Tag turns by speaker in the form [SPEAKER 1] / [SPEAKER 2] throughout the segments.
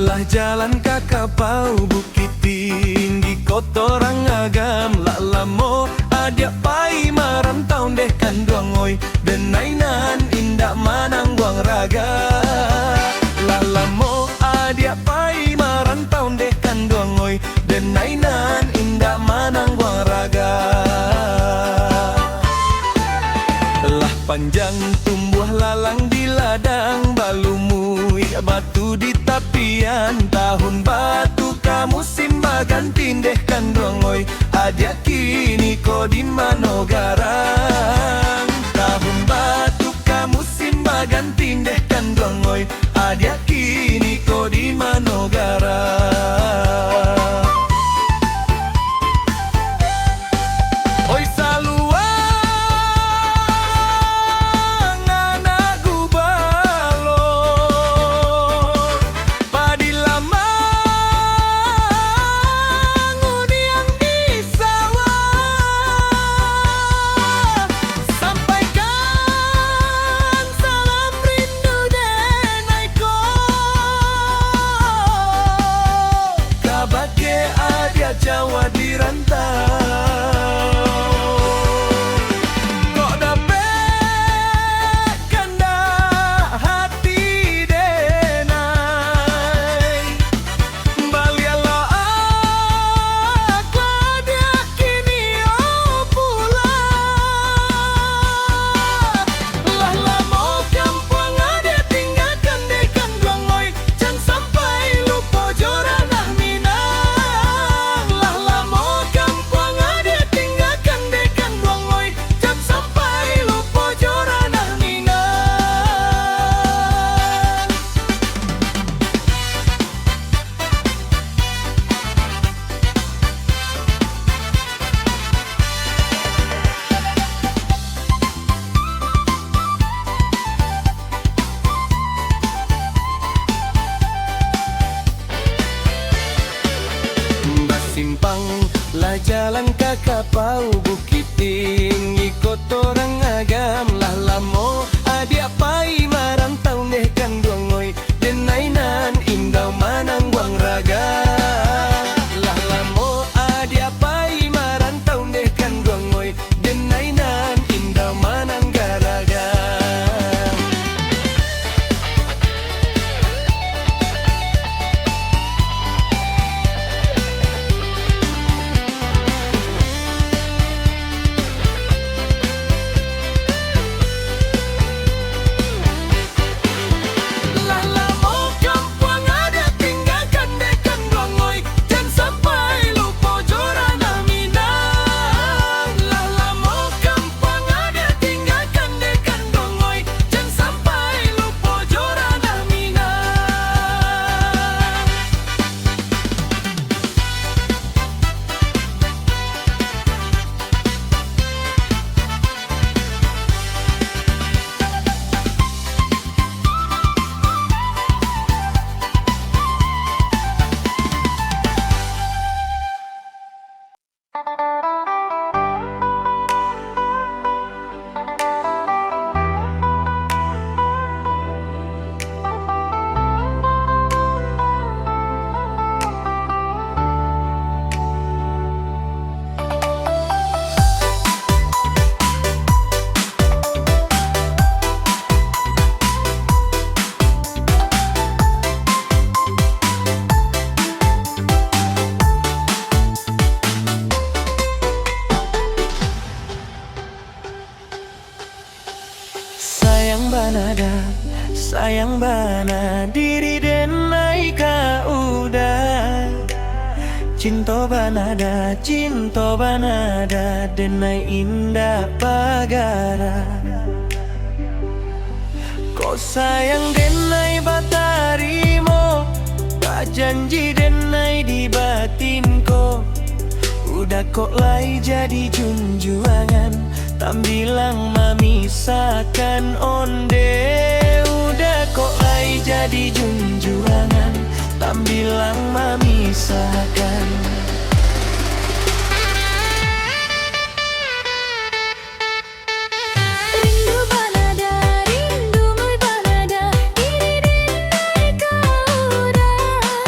[SPEAKER 1] Lah jalan kakapau bukit tinggi kotorang agam lalamo adia pai marantau deh kanduangoi denainan indak manang buang raga lalamo adia pai marantau deh kanduangoi denainan indak manang buang raga. Lah panjang tumbuh lalang di ladang balumu batu di tapian tahun batu kamu simba ganti deh kanduangoi adia kini ko di mano garang tahun batu kamu simba ganti deh kanduangoi adia kini ko di mano garang. Oi saluang anak gubalo padi lama ngudiang di sawah sampaikan salam rindu denaiko kabake adia Jawa di rantau. Kok dapet kanda hati denai balialo aku adia kini pulang. Lah lamo kampung adia tinggalkan dekan duangoi jangan sampai lupa joranah minang. Lah lamo kampung adia tinggalkan dekan duangoi jangan sampai lupa joranah minang. Basimpang lah jalan kakapau bukit tinggi kotorang agam lah lamo adia pai marantau deh kanduangoi denainan indau manang buang raga. Lah lamo adia pai marantau deh kanduangoi denainan indau manang garaga. Lah lamo kampung adia tinggalkan dekan duangoi jangan sampai lupa joranah minang. Lah lamo kampung adia tinggalkan dekan duangoi jangan sampai lupa joranah minang. Sayang bana diri denai ka udah cinta banada denai indah pagara. Kau sayang denai batarimo tak janji denai di batinku udah kok lai jadi junjuangan tak bilang memisahkan onde. Udah kok lai jadi junjuangan tak bilang memisahkan.
[SPEAKER 2] Rindu banada, rindu mai banada, diri denai kau dah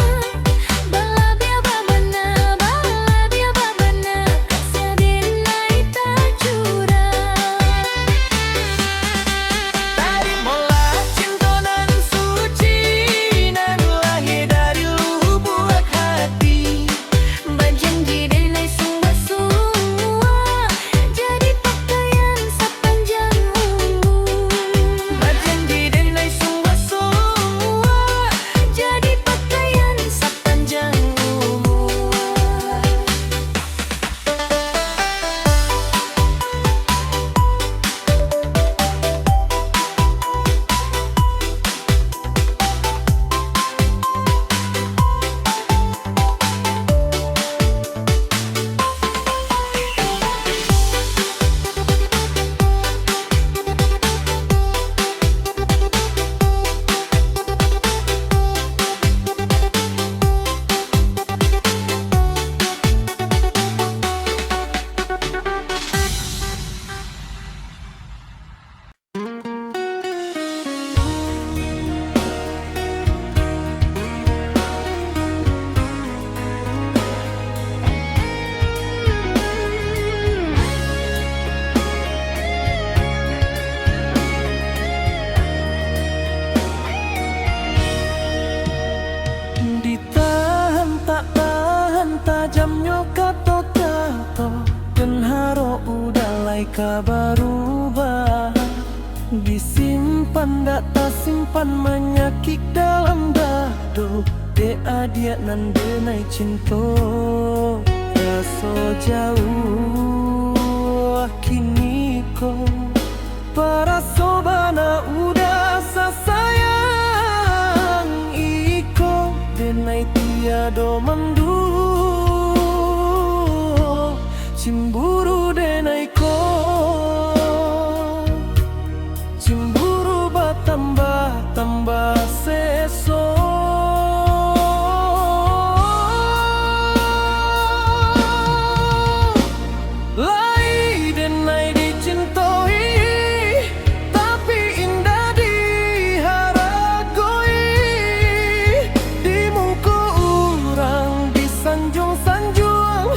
[SPEAKER 1] ka berubah. Disimpan data simpan menyakit dalam dado. De adia nan denai cinta raso jauh kini ko. Para sobana udah sasayang iko. Denai tiado mandu cimburu denai ko. Cimburu bertambah-tambah seso. Lai denai dicintai, tapi indah diharagoi. Di muka orang disanjung-sanjung,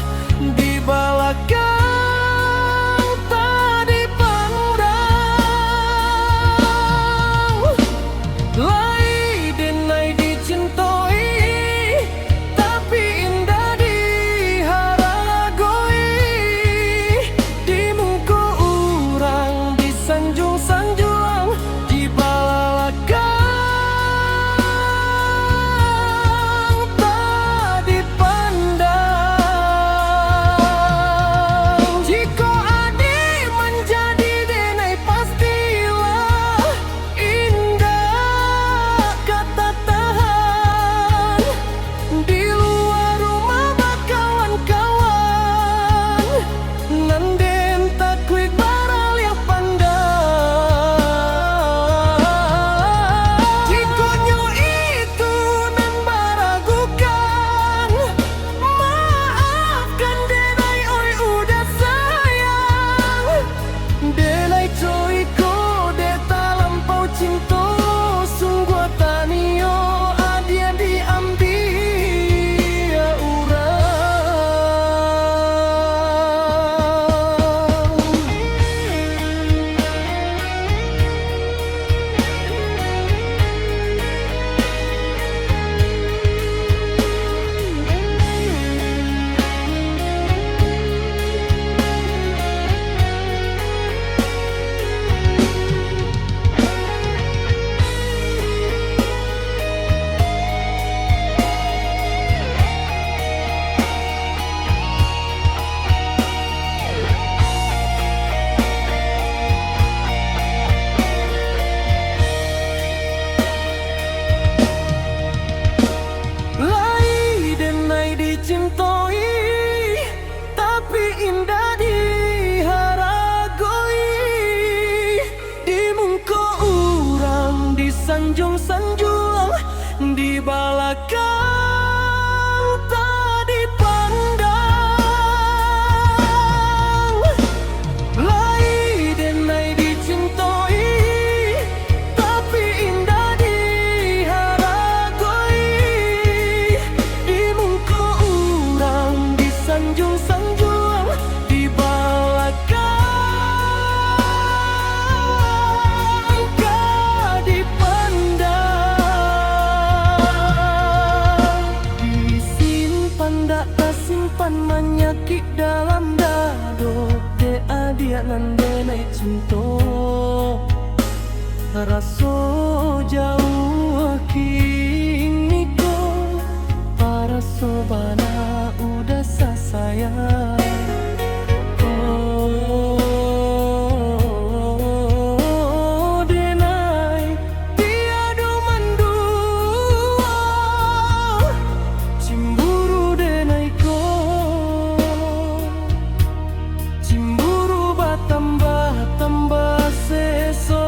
[SPEAKER 1] di belakang tak dipandang. Lai denai dicintai, tapi indah diharagoi. Di muka orang disanjung-sanjung, di belakang tak dipandang. Jika adik menjadi denai pastilah indah kata tahan. Di luar rumah berkawan-kawan, nanden takwik baraliak pandang. Jikonya itu nan baragukan, maafkan denai oi udah sayang. Denai coiko de talampau cinta, sungguh tanio adia diambil urang. Lai denai dicintai, tapi indah diharagoi. Di muka orang disanjung-sanjung, di belakang tak dipandang. Lai denai dicintai, tapi indah diharagoi. Di muka orang disanjung-sanjung, di belakang tak dipandang. Disimpan data simpan menyakit dalam dado. De adia nan denai cinta raso jauh kini ko. Para sobana udah sasayang. Oh, denai tiado mandua, cimburu denai ko. Cimburu bertambah-tambah seso.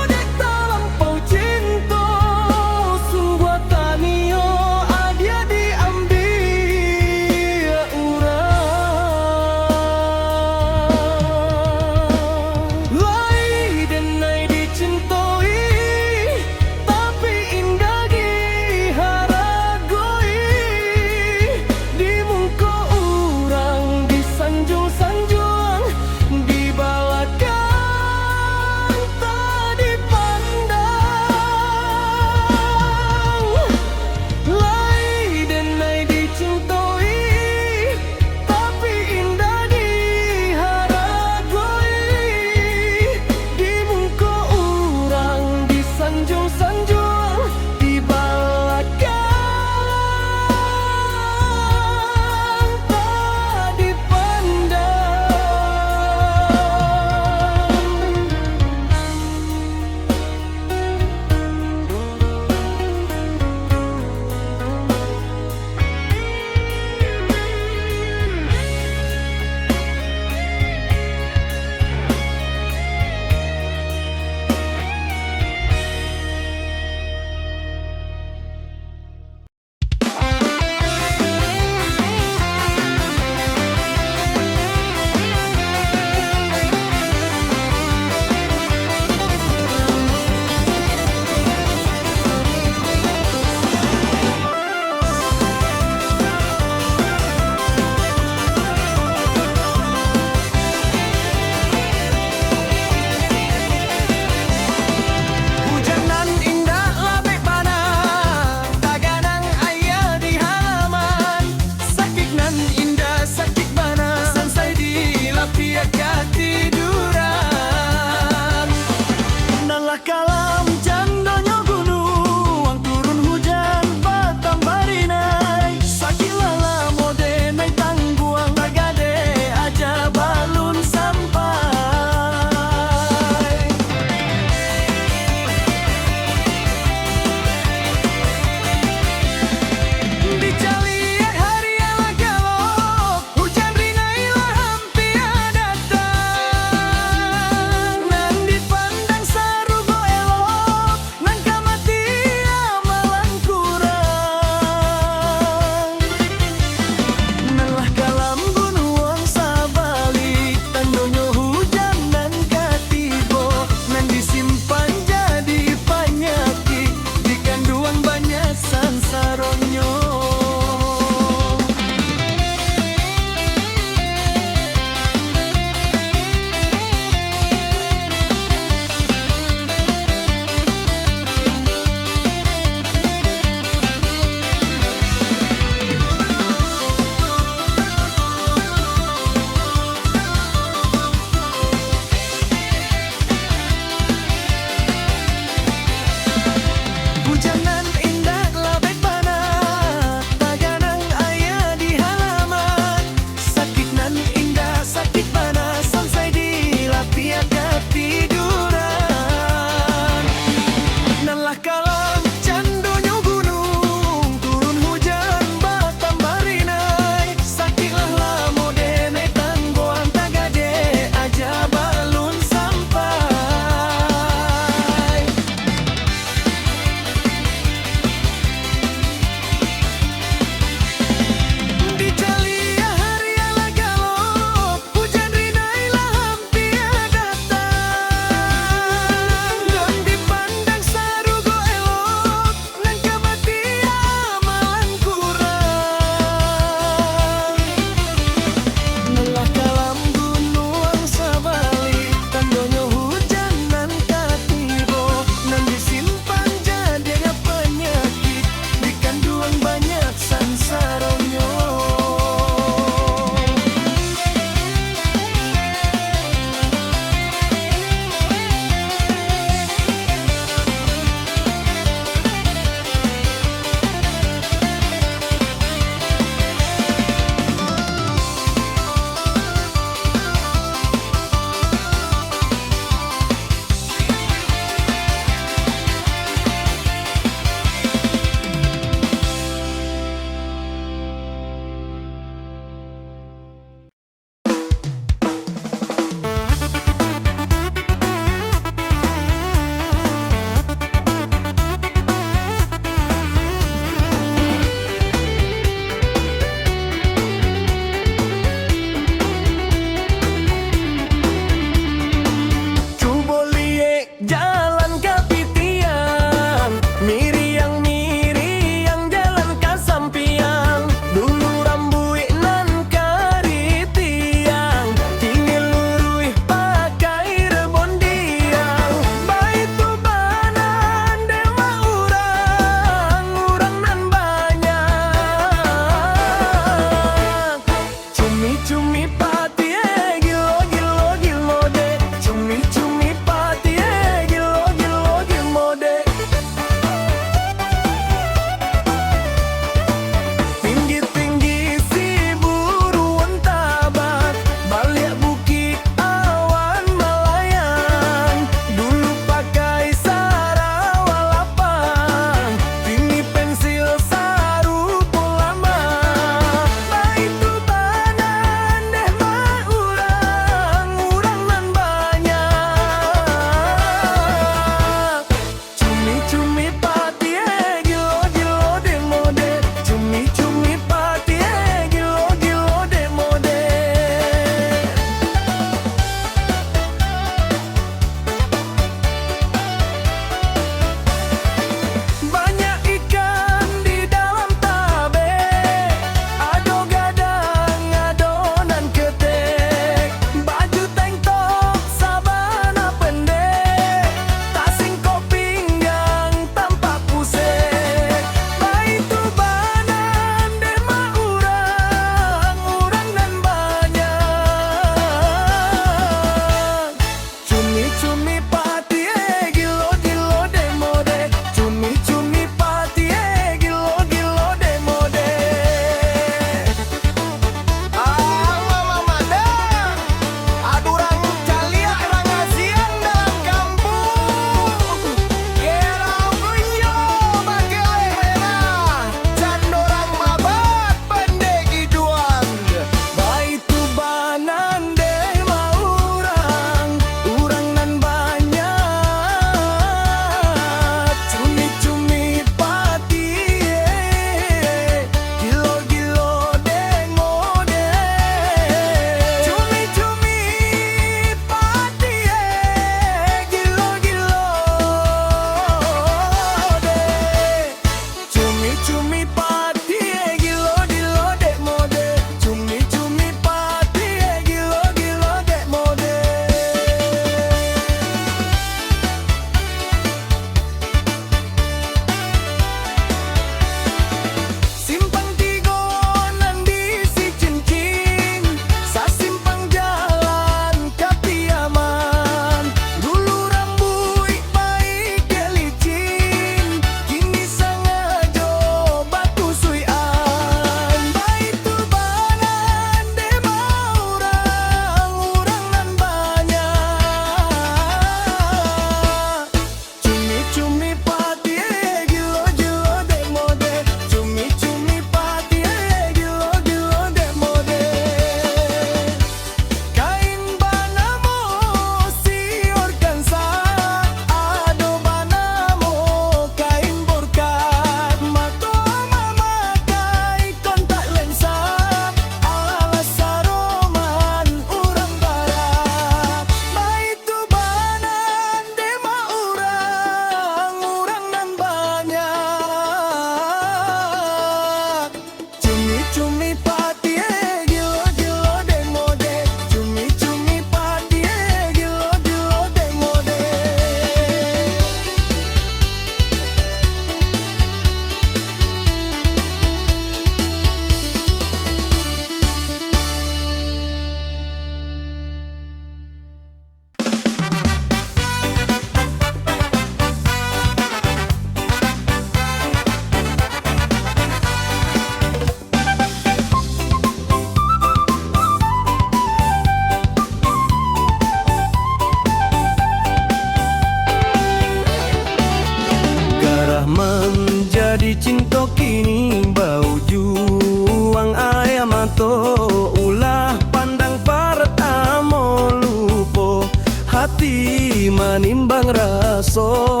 [SPEAKER 1] hati manimbang raso.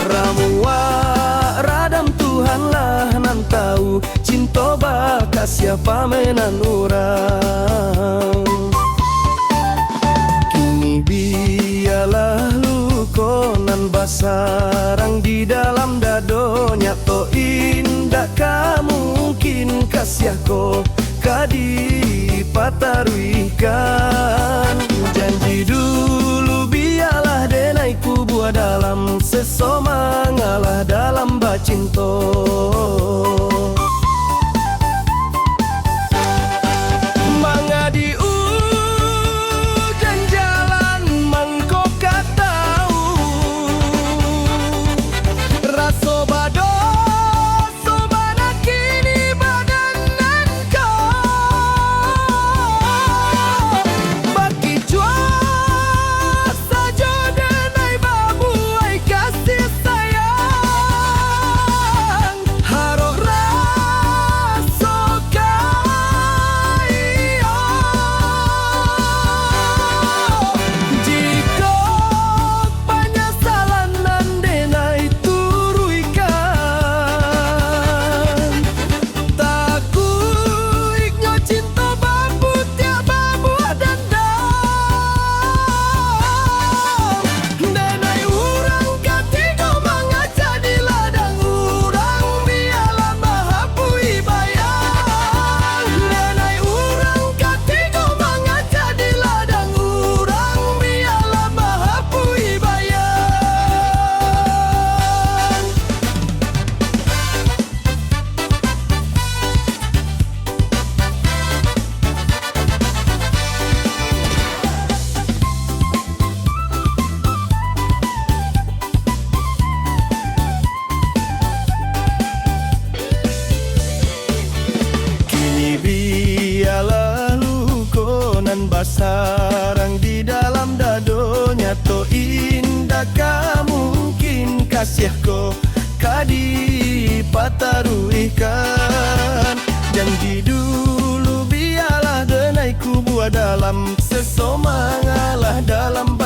[SPEAKER 1] Ramua radam Tuhan lah nan tahu, cinta baka siapa menan orang. Kini biarlah luko nan basarang di dalam dado, nyato indah mungkin kasihku kadi pataruikan. Janji dulu biarlah denaiku buat dalam sesoma ngalah dalam bacinto. Mangadi ujan jalan mangko katau raso bado sobana kini badanan kau baki jua saja denai babu ai kasih sayang harok raso kaya jika penyesalan nan denai turuikan takut nyo cinta babu tiap babu dan denai urang katigo mengaca di ladang urang biarlah mahapui bayang. Denai urang katigo mengaca di ladang urang biarlah mahapui bayang. Kini biarlah luko nan basarang di dalam dado, nyato indah mungkin kasihku kadi pataruikan. Janji dulu biarlah denaiku buat dalam sesoma ngalah dalam